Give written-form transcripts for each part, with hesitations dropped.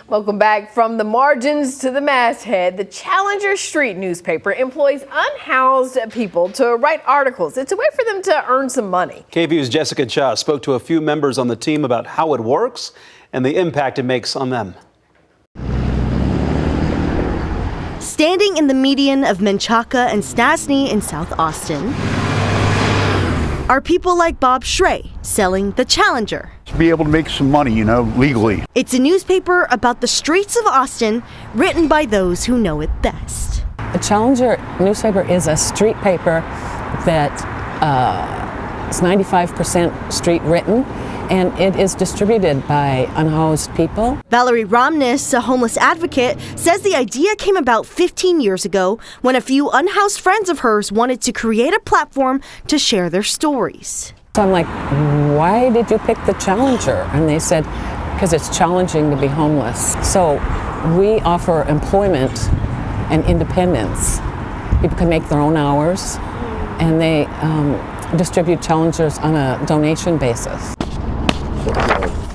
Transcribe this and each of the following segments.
Welcome back. From the margins to the masthead, the Challenger Street newspaper employs unhoused people to write articles. It's a way for them to earn some money. KVUE's Jessica Cha spoke to a few members on the team about how it works and the impact it makes on them. Standing in the median of Menchaca and Stasny in South Austin are people like Bob Schrey selling the Challenger. To be able to make some money, legally. It's a newspaper about the streets of Austin, written by those who know it best. The Challenger newspaper is a street paper that is 95% street written, and it is distributed by unhoused people. Valerie Romness, a homeless advocate, says the idea came about 15 years ago when a few unhoused friends of hers wanted to create a platform to share their stories. So I'm like, why did you pick the Challenger? And they said, because it's challenging to be homeless. So we offer employment and independence. People can make their own hours, and they distribute Challengers on a donation basis.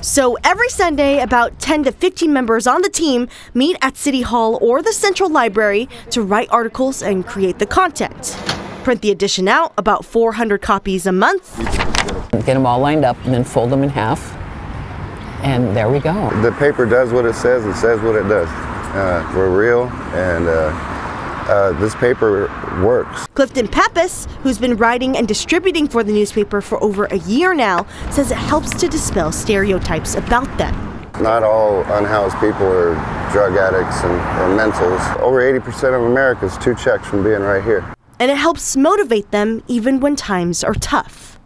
So every Sunday, about 10 to 15 members on the team meet at City Hall or the Central Library to write articles and create the content. Print the edition out, about 400 copies a month. Get them all lined up and then fold them in half. And there we go. The paper does what it says what it does. We're real, and this paper works. Clifton Pappas, who's been writing and distributing for the newspaper for over a year now, says it helps to dispel stereotypes about them. Not all unhoused people are drug addicts or mentals. Over 80% of America's 2 checks from being right here. And it helps motivate them even when times are tough.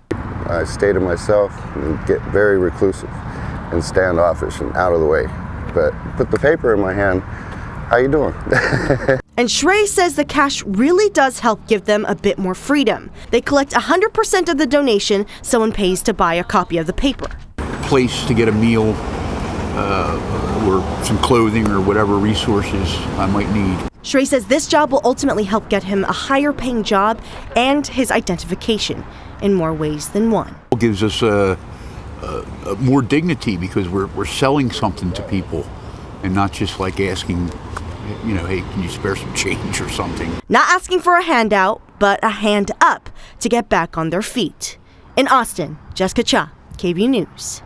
I stay to myself and get very reclusive and standoffish and out of the way. But put the paper in my hand, how you doing? And Schrey says the cash really does help give them a bit more freedom. They collect 100% of the donation someone pays to buy a copy of the paper. Place to get a meal or some clothing or whatever resources I might need. Schrey says this job will ultimately help get him a higher paying job and his identification in more ways than one. It gives us more dignity because we're selling something to people and not just like asking, hey, can you spare some change or something? Not asking for a handout, but a hand up to get back on their feet. In Austin, Jessica Cha, KVUE News.